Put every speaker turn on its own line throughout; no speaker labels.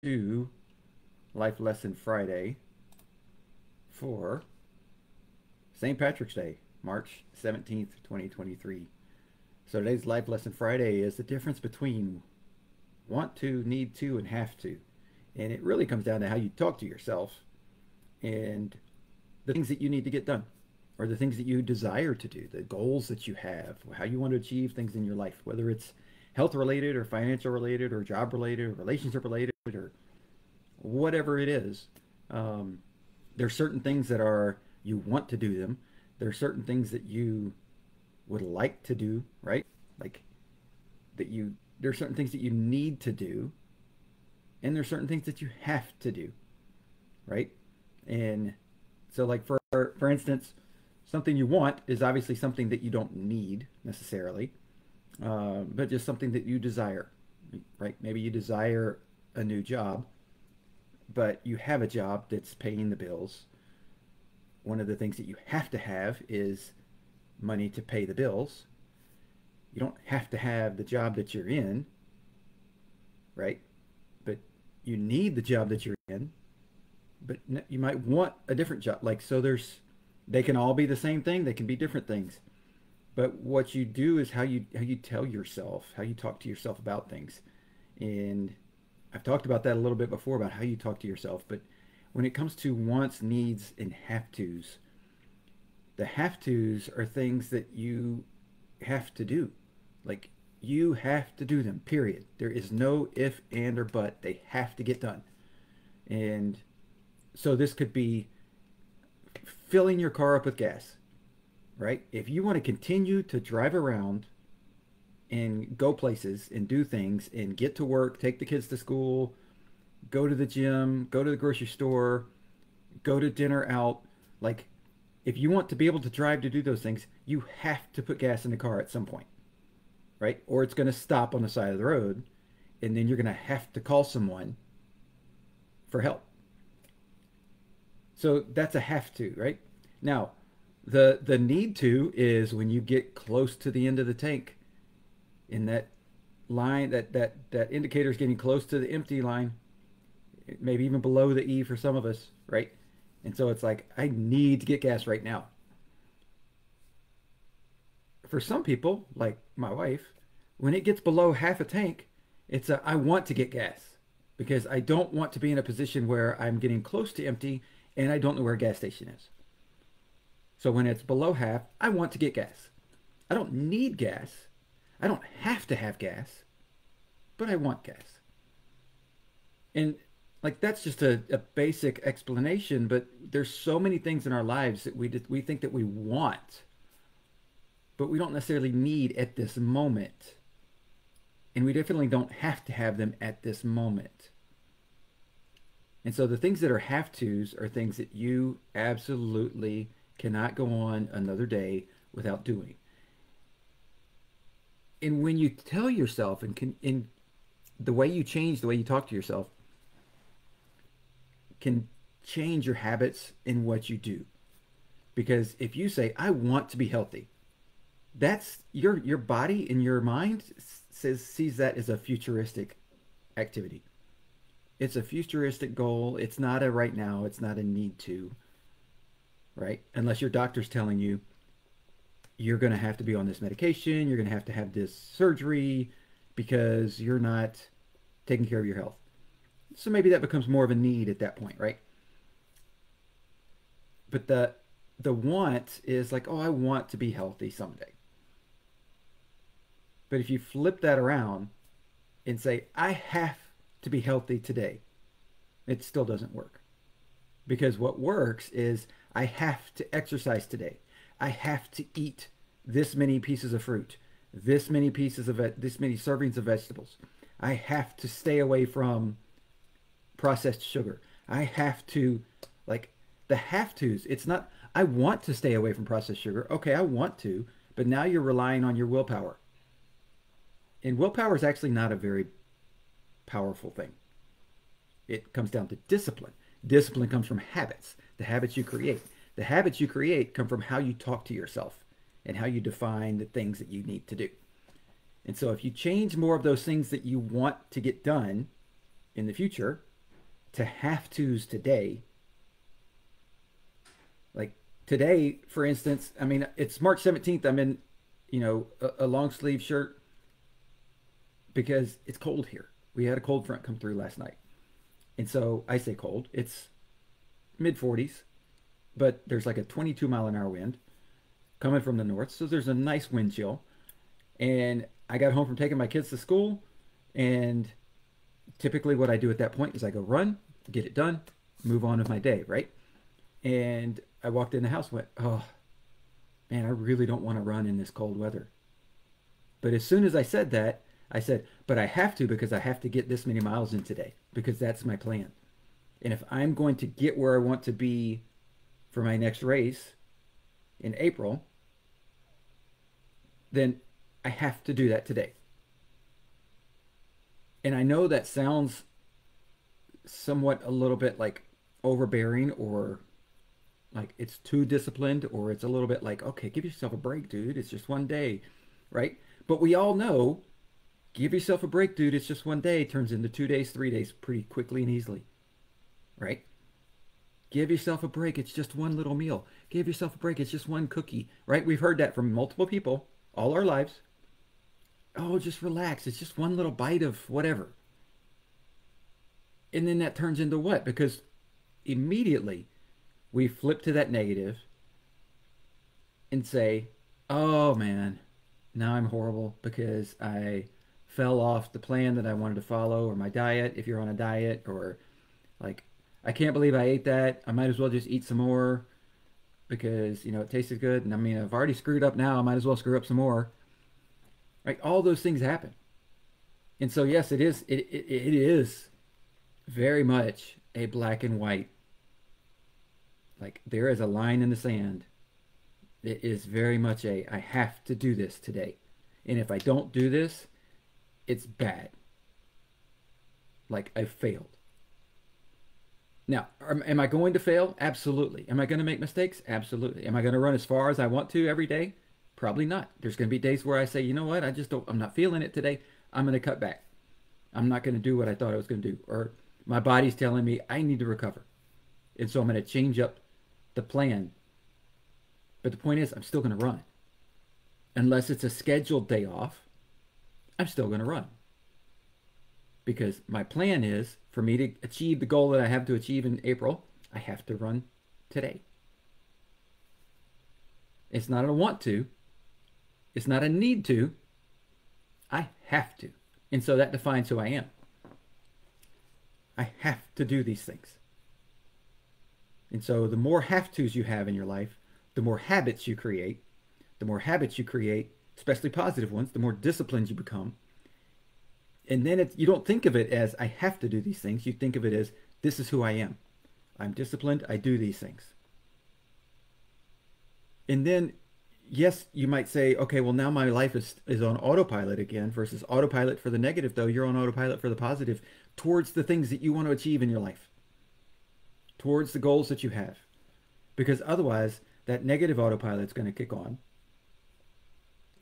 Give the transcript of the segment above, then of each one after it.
to Life Lesson Friday for St. Patrick's Day, March 17th, 2023. So today's Life Lesson Friday is the difference between want to, need to, and have to. And it really comes down to how you talk to yourself and the things that you need to get done, or the things that you desire to do, the goals that you have, how you want to achieve things in your life, whether it's health related or financial related or job related or relationship related or whatever it is. Um, there's certain things that are you want to do them. There's certain things that you would like to do, right? Like that you there's certain things that you need to do, and there's certain things that you have to do, right? And so like for instance, something you want is obviously something that you don't need necessarily, but just something that you desire, right? Maybe you desire a new job, but you have a job that's paying the bills. One of the things that you have to have is money to pay the bills. You don't have to have the job that you're in, right? But you need the job that you're in, but you might want a different job. Like, so they can all be the same thing. They can be different things. But what you do is how you tell yourself, how you talk to yourself about things. And I've talked about that a little bit before about how you talk to yourself. But when it comes to wants, needs, and have tos, the have tos are things that you have to do. Like you have to do them, period. There is no if, and, or but. They have to get done. And so this could be filling your car up with gas, right? If you want to continue to drive around and go places and do things and get to work, take the kids to school, go to the gym, go to the grocery store, go to dinner out, like if you want to be able to drive to do those things, you have to put gas in the car at some point, right? Or it's going to stop on the side of the road, and then you're going to have to call someone for help. So that's a have to, right? Now, the need to is when you get close to the end of the tank in that line, that indicator is getting close to the empty line, maybe even below the E for some of us, right? And so it's like, I need to get gas right now. For some people, like my wife, when it gets below half a tank, it's a I want to get gas because I don't want to be in a position where I'm getting close to empty and I don't know where a gas station is. So when it's below half, I want to get gas. I don't need gas. I don't have to have gas, but I want gas. And like that's just a basic explanation, but there's so many things in our lives that we think that we want, but we don't necessarily need at this moment. And we definitely don't have to have them at this moment. And so the things that are have tos are things that you absolutely cannot go on another day without doing. And when you tell yourself in the way you change the way you talk to yourself can change your habits in what you do. Because if you say, I want to be healthy, that's your body and your mind sees that as a futuristic activity. It's a futuristic goal. It's not a right now. It's not a need to, right? Unless your doctor's telling you you're going to have to be on this medication, you're going to have this surgery because you're not taking care of your health. So maybe that becomes more of a need at that point, right? But the want is like, oh, I want to be healthy someday. But if you flip that around and say, I have to be healthy today, it still doesn't work. Because what works is I have to exercise today. I have to eat this many pieces of fruit, this many servings of vegetables. I have to stay away from processed sugar. I have to, like, the have tos. It's not, I want to stay away from processed sugar. Okay, I want to, but now you're relying on your willpower. And willpower is actually not a very powerful thing. It comes down to discipline. Discipline comes from habits, the habits you create. The habits you create come from how you talk to yourself and how you define the things that you need to do. And so if you change more of those things that you want to get done in the future, to have to's today. Like today, for instance, I mean, it's March 17th. I'm in, a long sleeve shirt because it's cold here. We had a cold front come through last night. And so I say cold. It's mid 40s, but there's like a 22-mile-an-hour wind coming from the north. So there's a nice wind chill. And I got home from taking my kids to school. And typically what I do at that point is I go run, get it done, move on with my day, right? And I walked in the house and went, oh, man, I really don't want to run in this cold weather. But as soon as I said that, I said, but I have to because I have to get this many miles in today because that's my plan. And if I'm going to get where I want to be for my next race in April, then I have to do that today. And I know that sounds somewhat a little bit like overbearing or like it's too disciplined or it's a little bit like, okay, give yourself a break, dude. It's just one day, right? But we all know, give yourself a break, dude. It's just one day turns into 2 days, 3 days pretty quickly and easily, right? Give yourself a break. It's just one little meal. Give yourself a break. It's just one cookie, right? We've heard that from multiple people all our lives. Oh, just relax. It's just one little bite of whatever. And then that turns into what? Because immediately we flip to that negative and say, oh man, now I'm horrible because I fell off the plan that I wanted to follow or my diet, if you're on a diet, or like, I can't believe I ate that. I might as well just eat some more because, it tasted good. And I mean, I've already screwed up now. I might as well screw up some more. Right? All those things happen. And so, yes, it is very much a black and white. Like there is a line in the sand. It is very much I have to do this today. And if I don't do this, it's bad. Like I failed. Now, am I going to fail? Absolutely. Am I going to make mistakes? Absolutely. Am I going to run as far as I want to every day? Probably not. There's going to be days where I say, you know what? I'm not feeling it today. I'm going to cut back. I'm not going to do what I thought I was going to do. Or my body's telling me I need to recover. And so I'm going to change up the plan. But the point is, I'm still going to run. Unless it's a scheduled day off, I'm still going to run. Because my plan is for me to achieve the goal that I have to achieve in April, I have to run today. It's not a want to. It's not a need to. I have to. And so that defines who I am. I have to do these things. And so the more have tos you have in your life, the more habits you create. The more habits you create, especially positive ones, the more disciplined you become. And then you don't think of it as I have to do these things. You think of it as this is who I am. I'm disciplined. I do these things. And then, yes, you might say, okay, well, now my life is on autopilot again versus autopilot for the negative, though. You're on autopilot for the positive towards the things that you want to achieve in your life, towards the goals that you have. Because otherwise, that negative autopilot is going to kick on.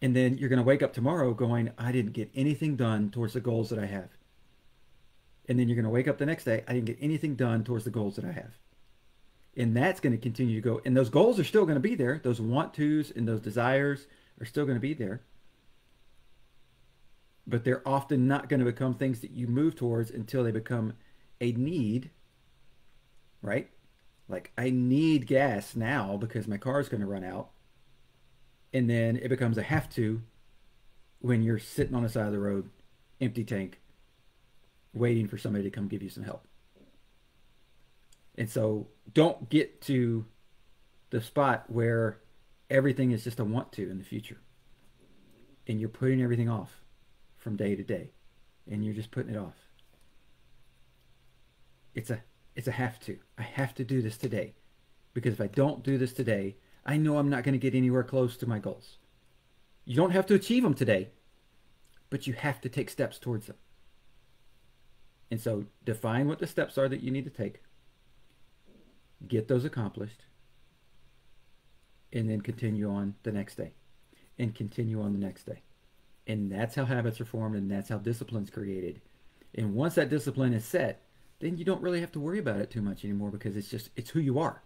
And then you're going to wake up tomorrow going, I didn't get anything done towards the goals that I have. And then you're going to wake up the next day, I didn't get anything done towards the goals that I have. And that's going to continue to go. And those goals are still going to be there. Those want tos and those desires are still going to be there. But they're often not going to become things that you move towards until they become a need, right? Like I need gas now because my car is going to run out. And then it becomes a have to when you're sitting on the side of the road, empty tank, waiting for somebody to come give you some help. And so don't get to the spot where everything is just a want to in the future. And you're putting everything off from day to day. And you're just putting it off. It's a have to. I have to do this today. Because if I don't do this today, I know I'm not going to get anywhere close to my goals. You don't have to achieve them today, but you have to take steps towards them. And so define what the steps are that you need to take. Get those accomplished. And then continue on the next day. And continue on the next day. And that's how habits are formed and that's how discipline's created. And once that discipline is set, then you don't really have to worry about it too much anymore because it's who you are.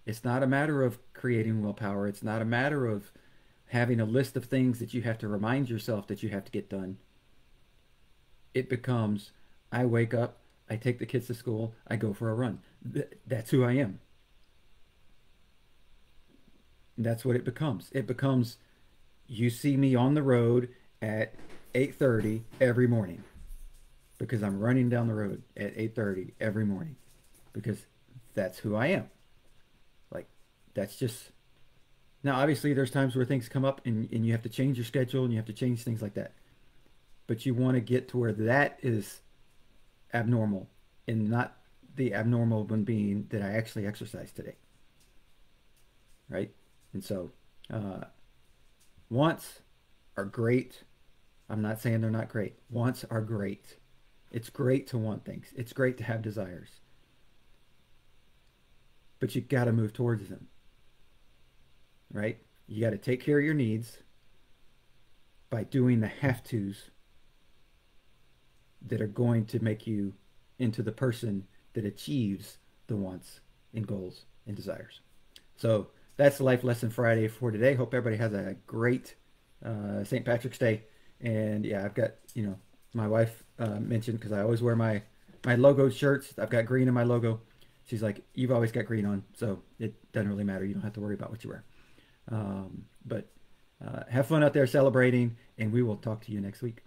It's not a matter of creating willpower. It's not a matter of having a list of things that you have to remind yourself that you have to get done. It becomes, I wake up, I take the kids to school, I go for a run. That's who I am. That's what it becomes. It becomes, you see me on the road at 8:30 every morning because I'm running down the road at 8:30 every morning because that's who I am. Like, that's just, now obviously there's times where things come up and you have to change your schedule and you have to change things like that. But you want to get to where that is abnormal and not the abnormal one being that I actually exercise today, right? And so, uh, wants are great. I'm not saying they're not great. Wants are great. It's great to want things. It's great to have desires. But you got to move towards them, right? You got to take care of your needs by doing the have tos that are going to make you into the person that achieves the wants and goals and desires. So that's the Life Lesson Friday for today. Hope everybody has a great St. Patrick's Day. And yeah, I've got, my wife mentioned, because I always wear my logo shirts. I've got green in my logo. She's like, you've always got green on, so it doesn't really matter. You don't have to worry about what you wear. But have fun out there celebrating, and we will talk to you next week.